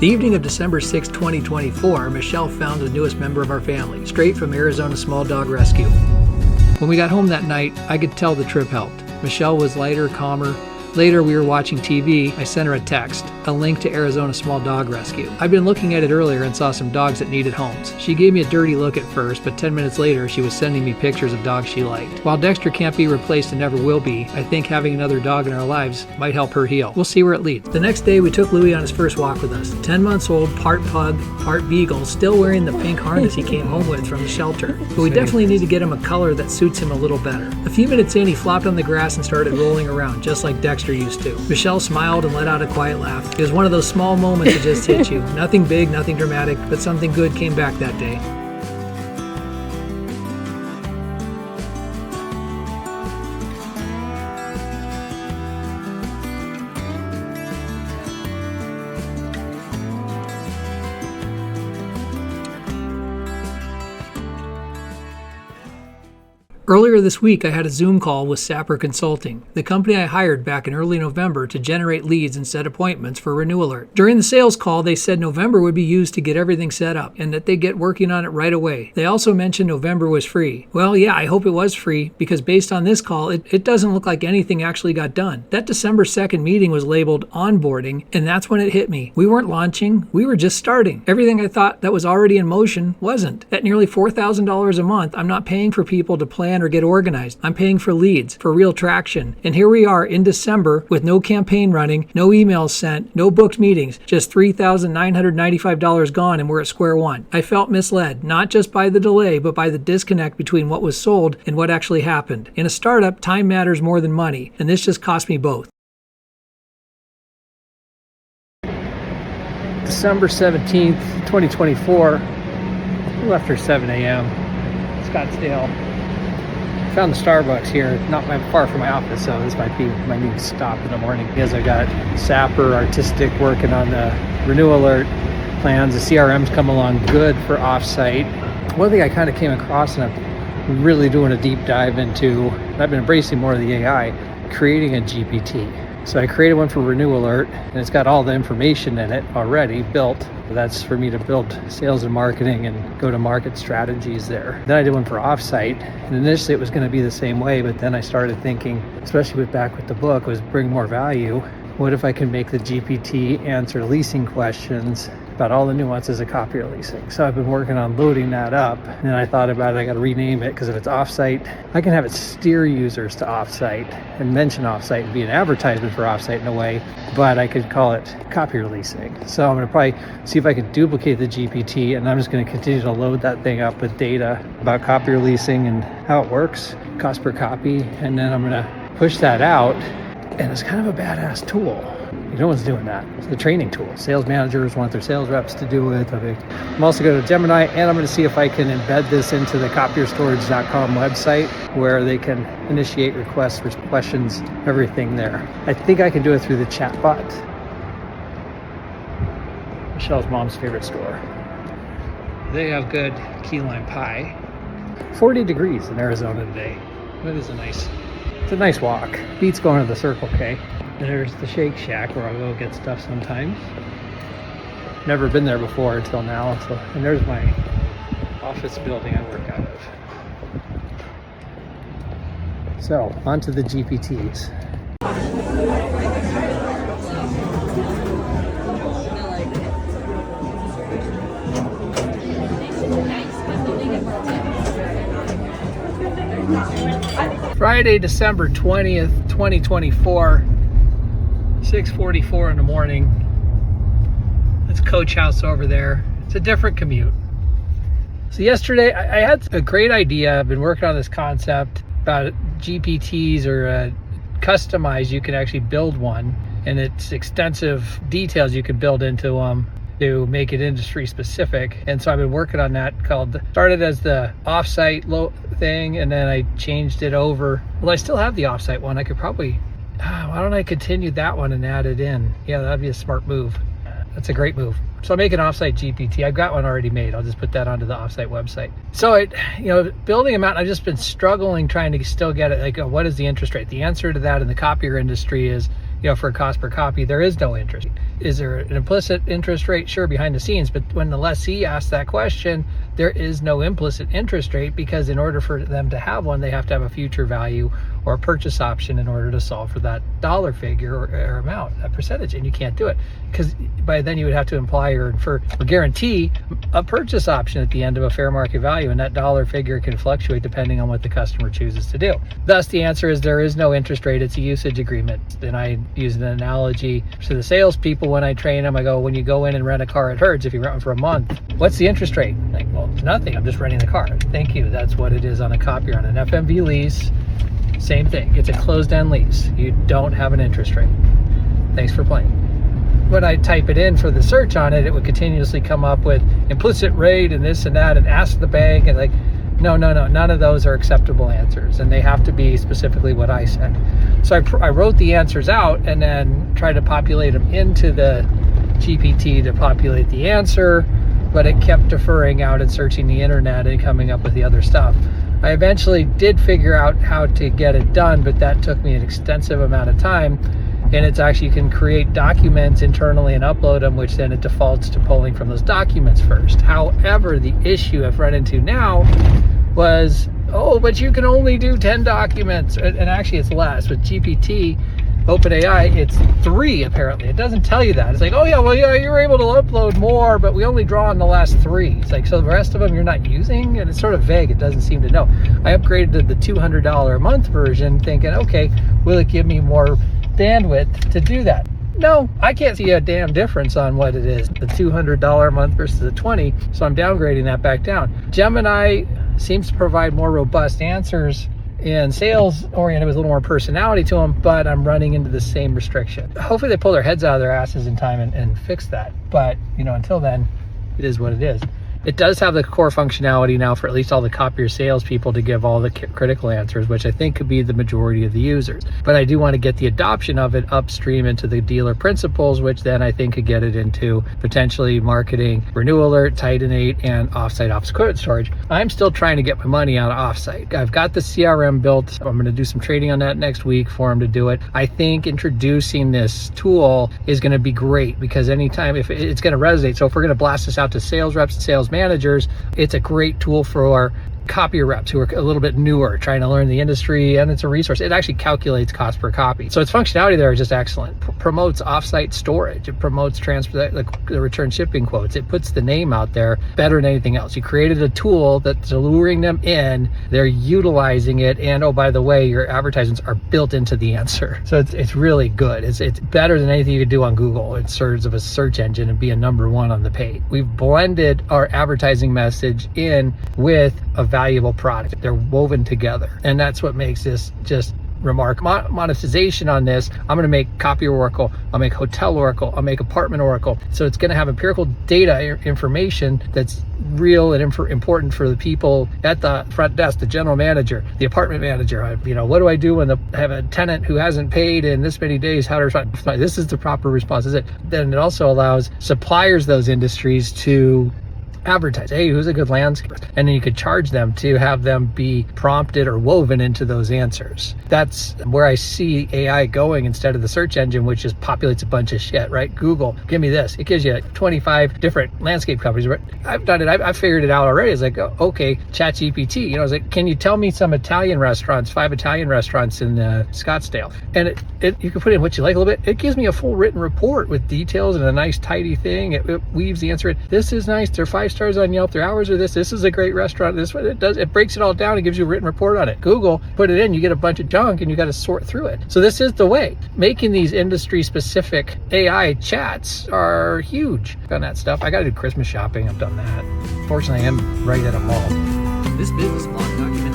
The evening of December 6, 2024, Michelle found the newest member of our family, straight from Arizona Small Dog Rescue. When we got home that night, I could tell the trip helped. Michelle was lighter, calmer. Later, we were watching TV. I sent her a text, a link to Arizona Small Dog Rescue. I'd been looking at it earlier and saw some dogs that needed homes. She gave me a dirty look at first, but 10 minutes later, she was sending me pictures of dogs she liked. While Dexter can't be replaced and never will be, I think having another dog in our lives might help her heal. We'll see where it leads. The next day, we took Louie on his first walk with us. 10 months old, part pug, part beagle, still wearing the pink harness he came home with from the shelter. But we definitely need to get him a color that suits him a little better. A few minutes in, he flopped on the grass and started rolling around, just like Dexter used to. Michelle smiled and let out a quiet laugh. It was one of those small moments that just hit you. Nothing big, nothing dramatic, but something good came back that day. Earlier this week, I had a Zoom call with Sapper Consulting, the company I hired back in early November to generate leads and set appointments for Renew Alert. During the sales call, they said November would be used to get everything set up and that they'd get working on it right away. They also mentioned November was free. Well, yeah, I hope it was free because based on this call, it doesn't look like anything actually got done. That December 2nd meeting was labeled onboarding, and that's when it hit me. We weren't launching, we were just starting. Everything I thought that was already in motion wasn't. At nearly $4,000 a month, I'm not paying for people to plan or get organized. I'm paying for leads, for real traction. And here we are in December with no campaign running, no emails sent, no booked meetings, just $3,995 gone, and we're at square one. I felt misled, not just by the delay, but by the disconnect between what was sold and what actually happened. In a startup, time matters more than money, and this just cost me both. December 17th, 2024. We left here 7 a.m. Scottsdale. Found the Starbucks here, not far from my office, so this might be my new stop in the morning. Because I got Sapper Artistic working on the Renew Alert plans. The CRM's come along good for offsite. One thing I kind of came across, and I'm really doing a deep dive into, I've been embracing more of the AI, creating a GPT. So I created one for Renew Alert, and it's got all the information in it already built. That's for me to build sales and marketing and go-to-market strategies there. Then I did one for offsite, and initially it was going to be the same way, but then I started thinking, especially back with the book, was bring more value. What if I can make the GPT answer leasing questions about all the nuances of copier leasing? So I've been working on loading that up, and then I thought about it, I got to rename it, because if it's offsite, I can have it steer users to offsite and mention offsite and be an advertisement for offsite in a way, but I could call it copier leasing. So I'm going to probably see if I can duplicate the GPT, and I'm just going to continue to load that thing up with data about copier leasing and how it works, cost per copy, and then I'm going to push that out. And it's kind of a badass tool. No one's doing that. It's the training tool. Sales managers want their sales reps to do it. I'm also going to Gemini, and I'm going to see if I can embed this into the copierstorage.com website where they can initiate requests for questions, everything there. I think I can do it through the Chatbot. Michelle's mom's favorite store. They have good key lime pie. 40 degrees in Arizona today. That is it's a nice walk. Beats going to the Circle K. There's the Shake Shack where I'll go get stuff sometimes. Never been there before until now. And there's my office building I work out of. So, onto the GPTs. Friday, December 20th, 2024, 6:44 in the morning. That's Coach House over there. It's a different commute. So yesterday, I had a great idea. I've been working on this concept about GPTs or customized. You can actually build one, and it's extensive details you can build into them to make it industry specific. And so I've been working on that. Started as the offsite thing, and then I changed it over. Well, I still have the offsite one. I could probably, why don't I continue that one and add it in? Yeah, that'd be a smart move. That's a great move. So I'll make an offsite GPT. I've got one already made. I'll just put that onto the offsite website. So building them out, I've just been struggling trying to still get it. Like, what is the interest rate? The answer to that in the copier industry is for a cost per copy, there is no interest. Is there an implicit interest rate? Sure, behind the scenes, but when the lessee asks that question, there is no implicit interest rate, because in order for them to have one, they have to have a future value or a purchase option in order to solve for that dollar figure or amount, a percentage, and you can't do it, because by then you would have to imply or infer or guarantee a purchase option at the end of a fair market value, and that dollar figure can fluctuate depending on what the customer chooses to do. Thus, the answer is there is no interest rate. It's a usage agreement. And I use an analogy to the salespeople when I train them. I go, when you go in and rent a car at Hertz, if you rent one for a month, what's the interest rate? Like, well, it's nothing. I'm just renting the car. Thank you. That's what it is on a copier. On an FMV lease, same thing. It's a closed-end lease. You don't have an interest rate. Thanks for playing. When I type it in for the search on it, it would continuously come up with implicit rate and this and that, and ask the bank, and like, no, none of those are acceptable answers, and they have to be specifically what I said. So I wrote the answers out and then tried to populate them into the GPT to populate the answer, but it kept deferring out and searching the internet and coming up with the other stuff. I eventually did figure out how to get it done, but that took me an extensive amount of time. And it's actually, you can create documents internally and upload them, which then it defaults to pulling from those documents first. However, the issue I've run into now was, oh, but you can only do 10 documents. And actually it's less. With GPT, OpenAI, it's 3 apparently. It doesn't tell you that. It's like, oh yeah, well, yeah, you're able to upload more, but we only draw on the last 3. It's like, so the rest of them you're not using? And it's sort of vague. It doesn't seem to know. I upgraded to the $200 a month version thinking, okay, will it give me more bandwidth to do that? No, I can't see a damn difference on what it is, the $200 a month versus the 20, so I'm downgrading that back down. Gemini seems to provide more robust answers and sales oriented with a little more personality to them, but I'm running into the same restriction. Hopefully they pull their heads out of their asses in time and fix that, but until then, it is what it is. It does have the core functionality now for at least all the copier salespeople to give all the critical answers, which I think could be the majority of the users. But I do want to get the adoption of it upstream into the dealer principals, which then I think could get it into potentially marketing, Renew Alert, Titanate, and offsite ops quote storage. I'm still trying to get my money out of offsite. I've got the CRM built. I'm going to do some trading on that next week for them to do it. I think introducing this tool is going to be great, because anytime, if it's going to resonate, so if we're going to blast this out to sales reps and sales managers, it's a great tool for copier reps who are a little bit newer, trying to learn the industry, and it's a resource. It actually calculates cost per copy. So its functionality there is just excellent. Promotes offsite storage. It promotes transfer, the return shipping quotes. It puts the name out there better than anything else. You created a tool that's luring them in, they're utilizing it, and oh, by the way, your advertisements are built into the answer. So it's really good. It's better than anything you could do on Google. It serves of a search engine and be a #1 on the page. We've blended our advertising message in with a valuable product. They're woven together, and that's what makes this just remarkable. Monetization on this, I'm going to make copier Oracle, I'll make hotel Oracle, I'll make apartment Oracle. So it's going to have empirical data information that's real and important for the people at the front desk, the general manager, the apartment manager. What do I do when I have a tenant who hasn't paid in this many days? How to respond? This is the proper response. Is it? Then it also allows suppliers, those industries, to advertise, hey, who's a good landscaper? And then you could charge them to have them be prompted or woven into those answers. That's where I see AI going instead of the search engine, which just populates a bunch of shit, right? Google, give me this. It gives you 25 different landscape companies. I've done it. I've figured it out already. It's like, okay, Chat GPT. I was like, can you tell me some Italian restaurants, 5 Italian restaurants in Scottsdale? And you can put in what you like a little bit. It gives me a full written report with details and a nice tidy thing. It weaves the answer in. This is nice. They're 5 stars on Yelp, their hours are this is a great restaurant, this is what it does. It breaks it all down and gives you a written report on it. Google, put it in, you get a bunch of junk and you got to sort through it. So this is the way. Making these industry specific AI chats are huge on that stuff. I got to do Christmas shopping. I've done that. Fortunately, I am right at a mall. This business blog document